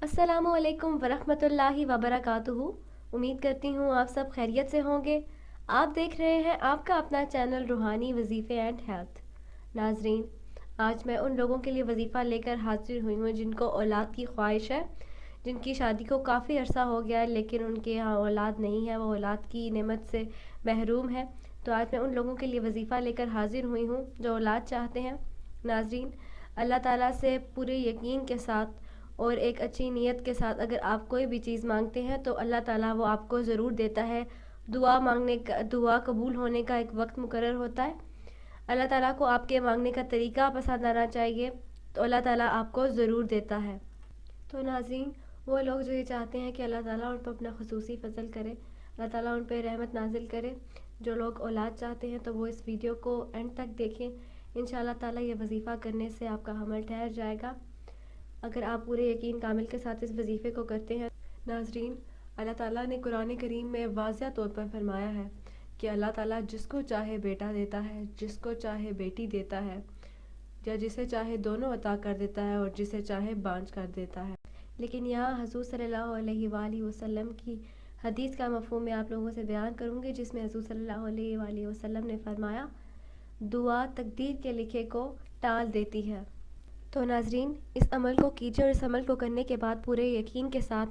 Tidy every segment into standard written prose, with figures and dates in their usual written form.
अस्सलामु अलैकुम वरहमतुल्लाहि वबरकातुहू। उम्मीद करती हूँ आप सब खैरियत से होंगे। आप देख रहे हैं आपका अपना चैनल रूहानी वजीफ़े एंड हेल्थ। नाजरीन, आज मैं उन लोगों के लिए वजीफ़ा लेकर हाजिर हुई हूँ जिनको औलाद की ख्वाहिश है, जिनकी शादी को काफ़ी अरसा हो गया है लेकिन उनके यहाँ औलाद नहीं है, वो औलाद की नेमत से महरूम है। तो आज मैं उन लोगों के लिए वजीफ़ा लेकर हाजिर हुई हूँ जो औलाद चाहते हैं। नाजरीन, अल्लाह ताला से पूरे यकीन के साथ और एक अच्छी नीयत के साथ अगर आप कोई भी चीज़ मांगते हैं तो अल्लाह ताला वो आपको ज़रूर देता है। दुआ मांगने का, दुआ कबूल होने का एक वक्त मुकर्रर होता है। अल्लाह ताला को आपके मांगने का तरीका पसंद आना चाहिए तो अल्लाह ताला आपको ज़रूर देता है। तो नाज़रीन, वो लोग जो ये चाहते हैं कि अल्लाह ताला उन पर अपना खुसूसी फजल करे, अल्लाह ताला उन पर रहमत नाजिल करे, जो लोग औलाद चाहते हैं तो वो इस वीडियो को एंड तक देखें। इंशाअल्लाह ताला ये वजीफ़ा करने से आपका हमल ठहर जाएगा अगर आप पूरे यकीन कामिल के साथ इस वजीफ़े को करते हैं। नाजरीन, अल्लाह ताला ने कुरान करीम में वाज़िह तौर पर फरमाया है कि अल्लाह ताला जिसको चाहे बेटा देता है, जिसको चाहे बेटी देता है, या जिसे चाहे दोनों अता कर देता है और जिसे चाहे बांझ कर देता है। लेकिन यहाँ हुज़ूर सल्लल्लाहु अलैहि वसल्लम की हदीस का मफ़हूम मैं आप लोगों से बयान करूँगी, जिसमें हुज़ूर सल्लल्लाहु अलैहि वसल्लम ने फरमाया, दुआ तकदीर के लिखे को टाल देती है। तो नाजरीन, इस अमल को कीजिए और इस अमल को करने के बाद पूरे यकीन के साथ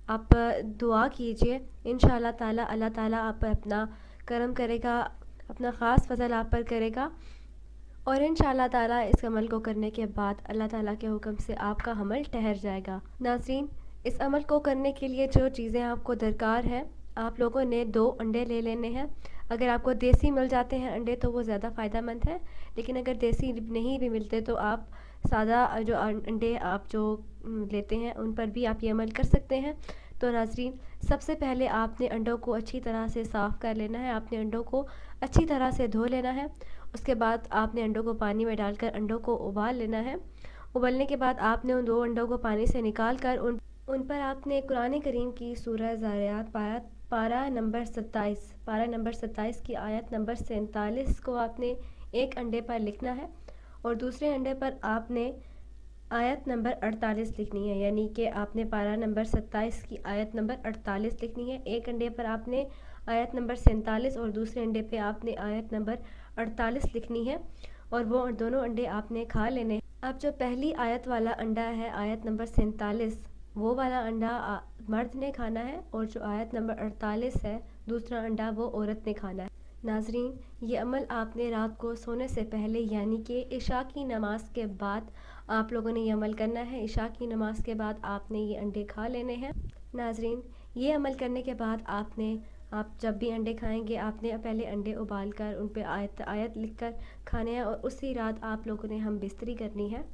आप दुआ कीजिए। इंशाअल्लाह ताला अल्लाह ताला आप पर अपना करम करेगा, अपना ख़ास फ़ज़ल आप पर करेगा और इंशाअल्लाह ताला इस अमल को करने के बाद अल्लाह ताला के हुक्म से आपका हमल ठहर जाएगा। नाजरीन, इस अमल को करने के लिए जो चीज़ें आपको दरकार है, आप लोगों ने 2 अंडे ले लेने हैं। अगर आपको देसी मिल जाते हैं अंडे तो वो ज़्यादा फ़ायदेमंद है, लेकिन अगर देसी नहीं भी मिलते तो आप सादा जो अंडे आप जो लेते हैं उन पर भी आप ये अमल कर सकते हैं। तो नाजरीन, सबसे पहले आपने अंडों को अच्छी तरह से साफ़ कर लेना है, आपने अंडों को अच्छी तरह से धो लेना है। उसके बाद आपने अंडों को पानी में डालकर अंडों को उबाल लेना है। उबलने के बाद आपने उन 2 अंडों को पानी से निकाल कर उन पर आपने कुरान करीम की सूरह ज़ारियात पारा नंबर 27 की आयत नंबर 47 को आपने एक अंडे पर लिखना है और दूसरे अंडे पर आपने आयत नंबर 48 लिखनी है, यानी कि आपने पारा नंबर 27 की आयत नंबर 48 लिखनी है। एक अंडे पर आपने आयत नंबर 47 और दूसरे अंडे पे आपने आयत नंबर 48 लिखनी है और वो दोनों अंडे आपने खा लेने हैं। अब जो पहली आयत वाला अंडा है, आयत नंबर 47, वो वाला अंडा मर्द ने खाना है और जो आयत नंबर 48 है, दूसरा अंडा, वो औरत ने खाना है। नाजरीन, ये अमल आपने रात को सोने से पहले यानी कि इशा की नमाज़ के बाद आप लोगों ने ये अमल करना है। इशा की नमाज़ के बाद आपने ये अंडे खा लेने हैं। नाजरीन, ये अमल करने के बाद आप जब भी अंडे खाएंगे आपने पहले अंडे उबाल कर उन पर आयत आयत लिख कर खाने हैं और उसी रात आप लोगों ने हम बिस्तरी करनी है।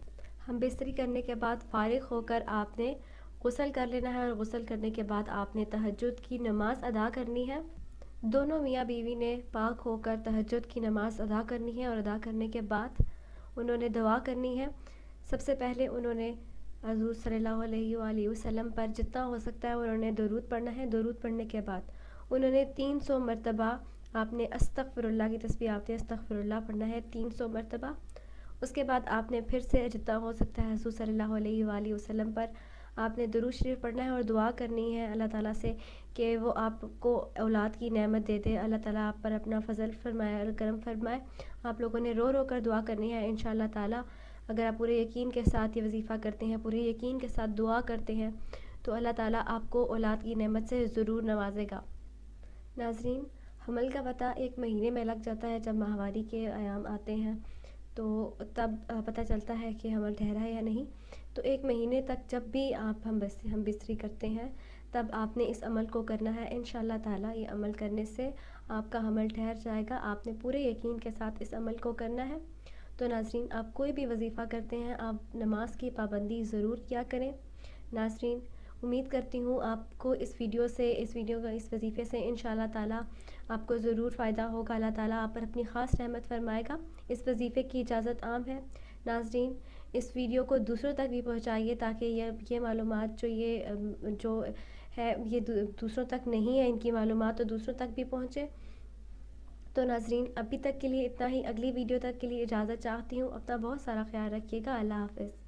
हम बिस्तरी करने के बाद फ़ारिग होकर आपने गुस्ल कर लेना है और गुस्ल करने के बाद आपने तहज्जुद की नमाज़ अदा करनी है। दोनों मियाँ बीवी ने पाक होकर तहज्जुद की नमाज़ अदा करनी है और अदा करने के बाद उन्होंने दुआ करनी है। सबसे पहले उन्होंने हुज़ूर सल्लल्लाहु अलैहि वसल्लम पर जितना हो सकता है उन्होंने दुरूद पढ़ना है। दुरूद पढ़ने के बाद उन्होंने 300 मरतबा आपने अस्तग़फ़िरुल्लाह की तस्बीह आपने अस्तग़फ़िरुल्लाह पढ़ना है 300 मरतबा। उसके बाद आपने फिर से जितना हो सकता है हुज़ूर सल्लल्लाहु अलैहि वसल्लम पर आपने दुरूद शरीफ पढ़ना है और दुआ करनी है अल्लाह ताला से कि वो आपको औलाद की नेमत दे दे, अल्लाह ताला आप पर अपना फ़ज़ल फरमाए और करम फरमाए। आप लोगों ने रो रो कर दुआ करनी है। इंशाअल्लाह ताला अगर आप पूरे यकीन के साथ ये वजीफ़ा करते हैं, पूरे यकीन के साथ दुआ करते हैं तो अल्लाह ताला आपको औलाद की नेमत से ज़रूर नवाजेगा। नाजरीन, हमल का पता 1 महीने में लग जाता है। जब माहवारी के अयाम आते हैं तो तब पता चलता है कि हमल ठहरा है या नहीं। तो 1 महीने तक जब भी हम बिस्तरी करते हैं तब आपने इस अमल को करना है। इंशाअल्लाह ताला ये अमल करने से आपका हमल ठहर जाएगा। आपने पूरे यकीन के साथ इस अमल को करना है। तो नाजरीन, आप कोई भी वजीफ़ा करते हैं आप नमाज की पाबंदी ज़रूर किया करें। नाजरीन, उम्मीद करती हूँ आपको इस वजीफ़े से इंशाअल्लाह ताला आपको ज़रूर फ़ायदा होगा। अल्लाह ताला आप पर अपनी ख़ास रहमत फरमाएगा। इस वजीफ़े की इजाज़त आम है। नाजरीन, इस वीडियो को दूसरों तक भी पहुँचाइए ताकि ये मालूमात जो है ये दूसरों तक नहीं है, इनकी मालूमात तो दूसरों तक भी पहुँचे। तो नाजरीन, अभी तक के लिए इतना ही। अगली वीडियो तक के लिए इजाज़त चाहती हूँ। अपना बहुत सारा ख्याल रखिएगा। अल्लाह हाफ़िज़।